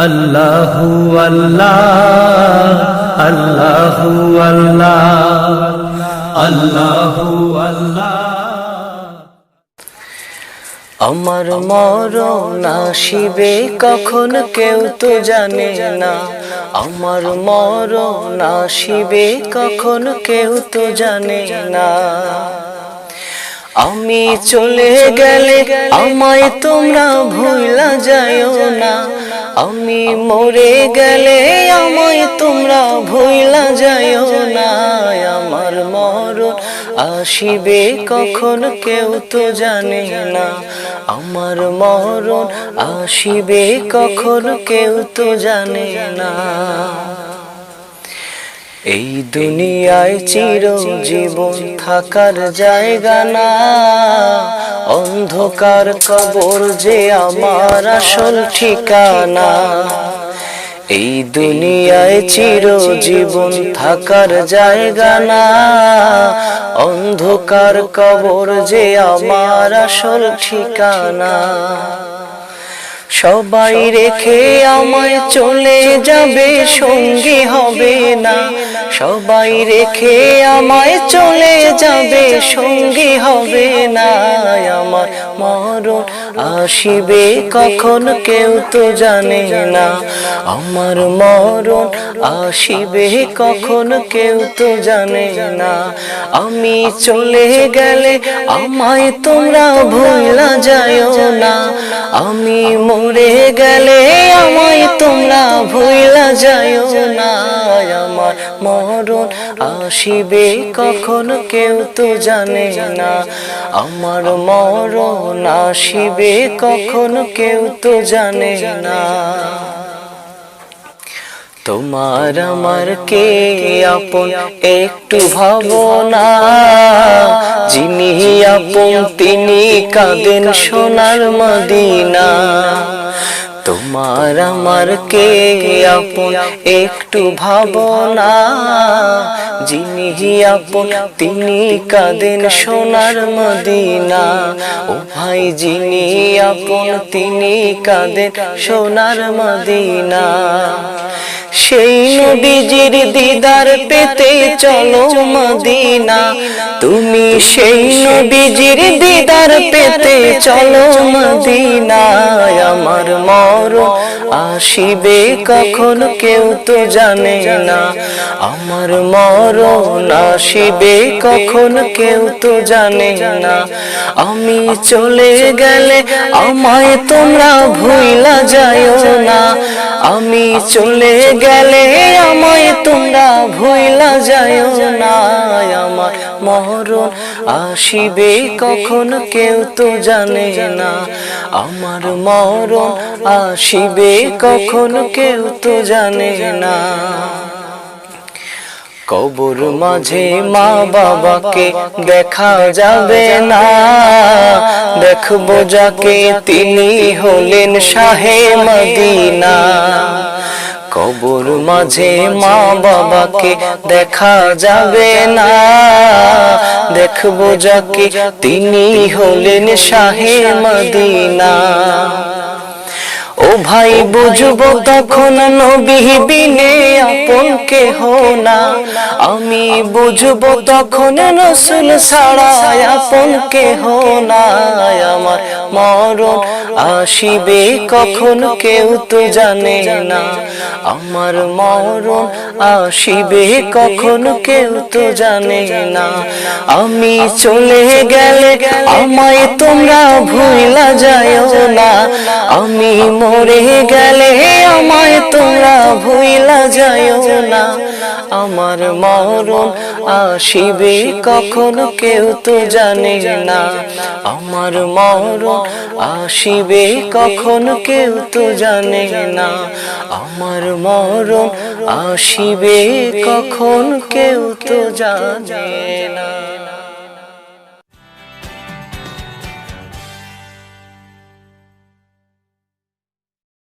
আল্লাহু আল্লাহ আল্লাহু আল্লাহ আল্লাহু আল্লাহ। আমার মরণ আসিবে কখন কেউ তো জানে না, আমার মরণ আসিবে কখন কেউ তো জানে না। আমি চলে গেলে আমায় তোমরা ভুলা যায়ও না, আমি মরে গেলে আমায় তোমরা ভুলা যায়ও না। আমার মরণ আসিবে কখন কেউ তো জানে না, আমার মরণ আসিবে কখন কেউ তো জানে না। এই দুনিয়ায় চিরজীবন থাকার জায়গা না, অন্ধকার কবর যে আমার আসল ঠিকানা। এই দুনিয়ায় চিরজীবন থাকার জায়গা না, অন্ধকার কবর যে আমার আসল ঠিকানা। সবাই রেখে আমায় চলে যাবে, সঙ্গী হবে না। সবাই রেখে আমায় চলে যাবে, সঙ্গী হবে না। আমার মরণ আসিবে কখন কেউ তো জানে না, আমার মরণ আসিবে কখন কেউ তো জানে না। আমি চলে গেলে আমায় তোমরা ভুলা যায়ও না, আমি মরে গেলে আমায় তোমরা ভুলা যায়ও না। আমার মরণ আসিবে কখন কেউ তো জানে না, আমার মরণ আসিবে কখন কেউ তো জানে না। তোমার আমার কে আপন একটু ভাবনা, যিনি আপন তিনি কাঁদেন সোনার মদিনা। তোমার আমার কে আপন একটু ভাবনা, যিনি আপন তিনি কাঁদেন সোনার মদিনা। ও ভাই যিনি আপন তিনি কাঁদেন সোনার মদিনা। সেই নবীজির দিদার পেতে চলো মদিনা, তুমি সেই নবীজির দিদার পেতে চলো মদিনা। আমার মরণ আসিবে কখন কেউ তো জানে না, আমার মরণ আসিবে কখন কেউ তো জানে না। আমি চলে গেলে আমায় তোমরা ভুলা যায়ও না, আমি চলে গেলে আমায় তোমরা ভুলা যায়ও না। আমার মরণ আসিবে কখন কেউ তো জানে না, আমার মরণ আসিবে কখন কেউ তো জানে না। কবর মাঝে মা বাবাকে দেখা যাবে না, দেখবো যাকে তিনি হলেন শাহে মদিনা। কবর মাঝে মা বাবাকে দেখা যাবে না, দেখবো যাকে তিনি হলেন শাহে মদিনা। ও ভাই বুঝবো তখন নবী বিনে আপন কেহ না, আমি বুঝবো তখন রাসূল ছাড়া আপন কেহ না। আমার মরণ আসিবে কখন কেউ তো জানে না, আমার মরণ আসিবে কখন কেউ তো জানে না। আমি চলে গেলে আমায় তোমরা ভুলা যায়ও না, আমি মরে গেলে আমায় তোমরা ভুলা যায়ও না। আমার মরণ আসিবে কখন কেউ তো জানে না, আমার মরণ আসিবে কখন কেউ তো জানে না। আমার মরণ আসিবে কখন কেউ তো জানে না।